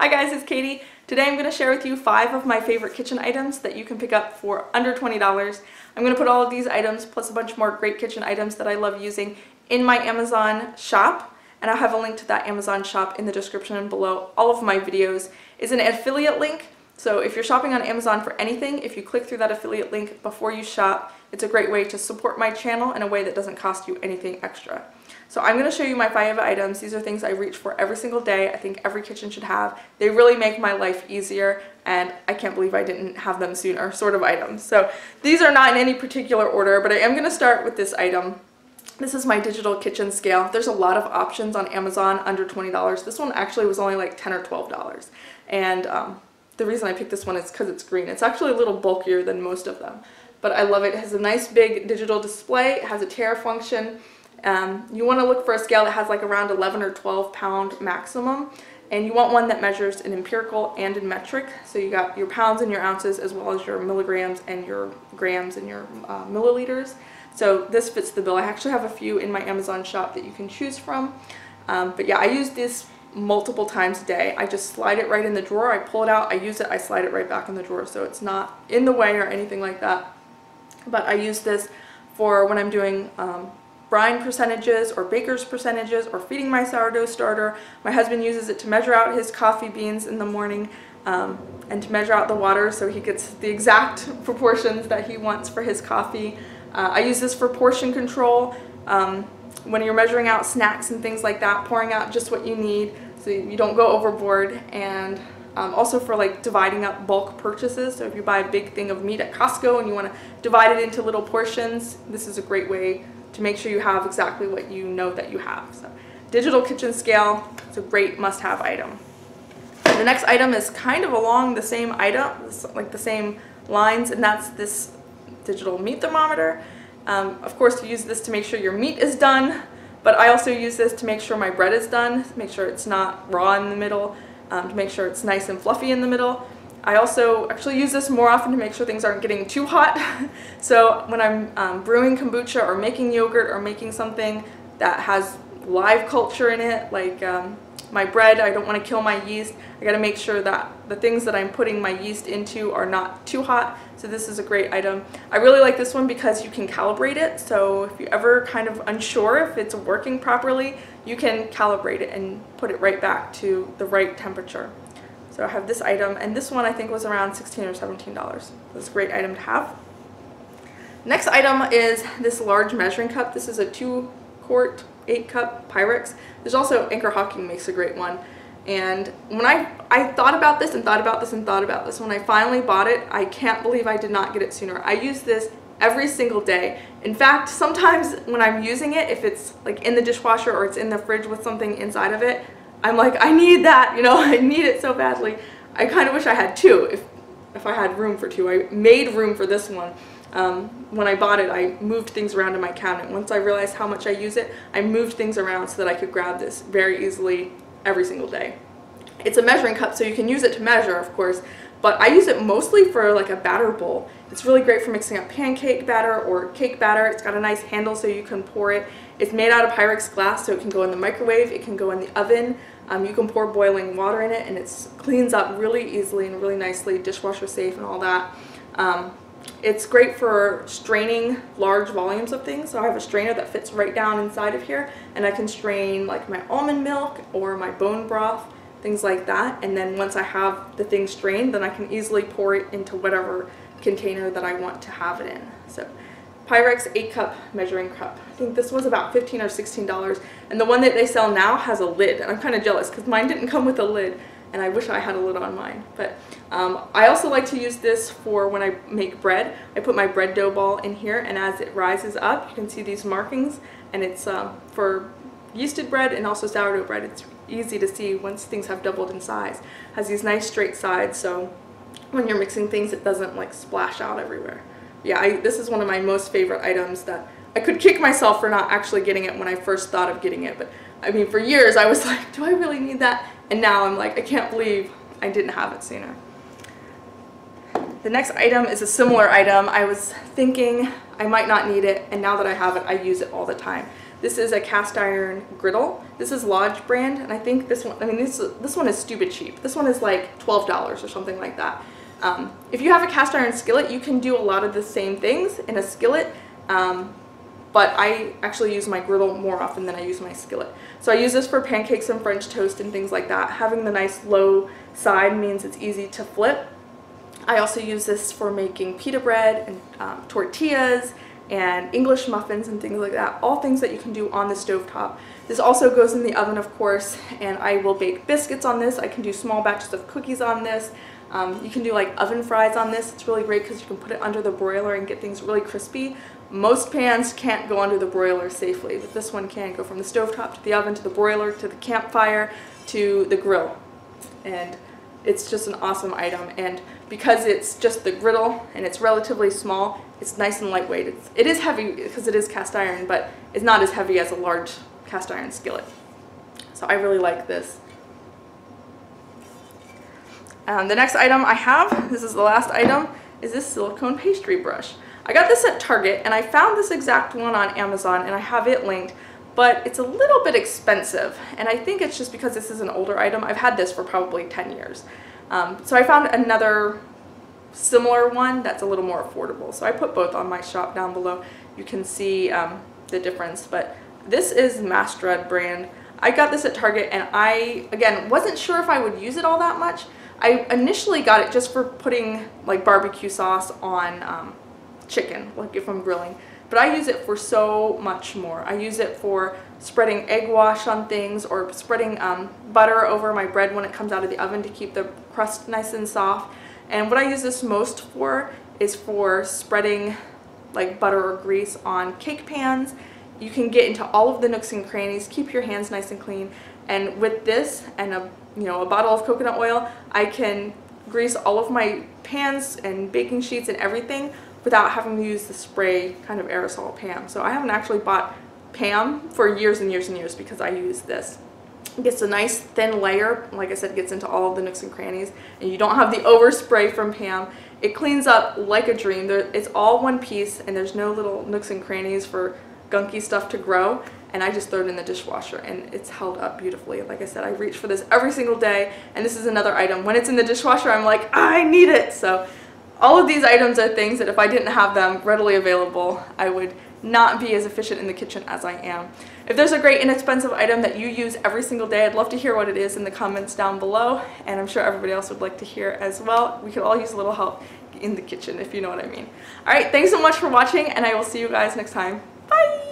Hi guys, it's Katie. Today I'm going to share with you 5 of my favorite kitchen items that you can pick up for under $20. I'm going to put all of these items plus a bunch more great kitchen items that I love using in my Amazon shop, and I'll have a link to that Amazon shop in the description below. All of my videos is an affiliate link, so if you're shopping on Amazon for anything, if you click through that affiliate link before you shop, it's a great way to support my channel in a way that doesn't cost you anything extra. So I'm going to show you my 5 items. These are things I reach for every single day. I think every kitchen should have. They really make my life easier, and I can't believe I didn't have them sooner, sort of items. So these are not in any particular order, but I am going to start with this item. This is my digital kitchen scale. There's a lot of options on Amazon under $20. This one actually was only like $10 or $12. And the reason I picked this one is because it's green. It's actually a little bulkier than most of them, but I love it. It has a nice big digital display. It has a tare function. You want to look for a scale that has like around 11 or 12 pound maximum, and you want one that measures in empirical and in metric. So you got your pounds and your ounces as well as your milligrams and your grams and your milliliters. So this fits the bill. I actually have a few in my Amazon shop that you can choose from. But yeah, I use this multiple times a day. I just slide it right in the drawer. I pull it out, I use it, I slide it right back in the drawer, so it's not in the way or anything like that. But I use this for when I'm doing brine percentages or baker's percentages or feeding my sourdough starter. My husband uses it to measure out his coffee beans in the morning and to measure out the water so he gets the exact proportions that he wants for his coffee. I use this for portion control when you're measuring out snacks and things like that, pouring out just what you need so you don't go overboard, and also for like dividing up bulk purchases. So if you buy a big thing of meat at Costco and you want to divide it into little portions, this is a great way to make sure you have exactly what you know that you have. So digital kitchen scale is a great must-have item. The next item is kind of along the same item, like the same lines, and that's this digital meat thermometer. Of course, you use this to make sure your meat is done, but I also use this to make sure my bread is done, to make sure it's not raw in the middle, to make sure it's nice and fluffy in the middle. I also actually use this more often to make sure things aren't getting too hot. So when I'm brewing kombucha or making yogurt or making something that has live culture in it, like my bread, I don't want to kill my yeast. I got to make sure that the things that I'm putting my yeast into are not too hot. So this is a great item. I really like this one because you can calibrate it. So if you're ever kind of unsure if it's working properly, you can calibrate it and put it right back to the right temperature. So I have this item, and this one I think was around $16 or $17. It's a great item to have. Next item is this large measuring cup. This is a 2-quart, 8-cup Pyrex. There's also Anchor Hawking makes a great one. And when I thought about this and thought about this and thought about this, when I finally bought it, I can't believe I did not get it sooner. I use this every single day. In fact, sometimes when I'm using it, if it's like in the dishwasher or it's in the fridge with something inside of it, I'm like, I need that, you know, I need it so badly. I kind of wish I had 2, if I had room for 2. I made room for this one. When I bought it, I moved things around in my cabinet. Once I realized how much I use it, I moved things around so that I could grab this very easily every single day. It's a measuring cup, so you can use it to measure, of course, but I use it mostly for like a batter bowl. It's really great for mixing up pancake batter or cake batter. It's got a nice handle so you can pour it. It's made out of Pyrex glass, so it can go in the microwave, it can go in the oven. You can pour boiling water in it, and it cleans up really easily and really nicely, dishwasher safe and all that. It's great for straining large volumes of things. So I have a strainer that fits right down inside of here, and I can strain like my almond milk or my bone broth, things like that. And then once I have the thing strained, then I can easily pour it into whatever container that I want to have it in. So Pyrex 8-cup measuring cup. I think this was about $15 or $16, and the one that they sell now has a lid, and I'm kind of jealous because mine didn't come with a lid, and I wish I had a lid on mine. But I also like to use this for when I make bread. I put my bread dough ball in here, and as it rises up, you can see these markings, and it's for yeasted bread and also sourdough bread. It's easy to see once things have doubled in size. It has these nice straight sides, so when you're mixing things, it doesn't like splash out everywhere. Yeah, this is one of my most favorite items that I could kick myself for not actually getting it when I first thought of getting it. But I mean, for years I was like, do I really need that? And now I'm like, I can't believe I didn't have it sooner. The next item is a similar item. I was thinking I might not need it, and now that I have it, I use it all the time. This is a cast iron griddle. This is Lodge brand, and I think this one, I mean, this one is stupid cheap. This one is like $12 or something like that. If you have a cast iron skillet, you can do a lot of the same things in a skillet, but I actually use my griddle more often than I use my skillet. So I use this for pancakes and French toast and things like that. Having the nice low side means it's easy to flip. I also use this for making pita bread and tortillas and English muffins and things like that. All things that you can do on the stovetop. This also goes in the oven, of course, and I will bake biscuits on this. I can do small batches of cookies on this. You can do like oven fries on this. It's really great because you can put it under the broiler and get things really crispy. Most pans can't go under the broiler safely, but this one can go from the stovetop to the oven to the broiler to the campfire to the grill. And it's just an awesome item, and because it's just the griddle and it's relatively small, it's nice and lightweight. It is heavy because it is cast iron, but it's not as heavy as a large cast iron skillet. So I really like this. The next item I have, this is the last item, is this silicone pastry brush. I got this at Target, and I found this exact one on Amazon, and I have it linked, but it's a little bit expensive, and I think it's just because this is an older item. I've had this for probably 10 years. So I found another similar one that's a little more affordable. So I put both on my shop down below. You can see the difference, but this is Mastrad brand. I got this at Target, and I, again, wasn't sure if I would use it all that much. I initially got it just for putting like barbecue sauce on chicken, like if I'm grilling. But I use it for so much more. I use it for spreading egg wash on things, or spreading butter over my bread when it comes out of the oven to keep the crust nice and soft. And what I use this most for is for spreading like butter or grease on cake pans. You can get into all of the nooks and crannies, keep your hands nice and clean. And with this and a bottle of coconut oil, I can grease all of my pans and baking sheets and everything without having to use the spray kind of aerosol Pam. So I haven't actually bought Pam for years and years and years because I use this. It gets a nice thin layer, like I said, it gets into all of the nooks and crannies, and you don't have the overspray from Pam. It cleans up like a dream. It's all one piece, and there's no little nooks and crannies for gunky stuff to grow, and I just throw it in the dishwasher, and it's held up beautifully. Like I said, I reach for this every single day, and this is another item. When it's in the dishwasher, I'm like, I need it! So all of these items are things that if I didn't have them readily available, I would not be as efficient in the kitchen as I am. If there's a great inexpensive item that you use every single day, I'd love to hear what it is in the comments down below, and I'm sure everybody else would like to hear as well. We could all use a little help in the kitchen, if you know what I mean. Alright, thanks so much for watching, and I will see you guys next time. Bye!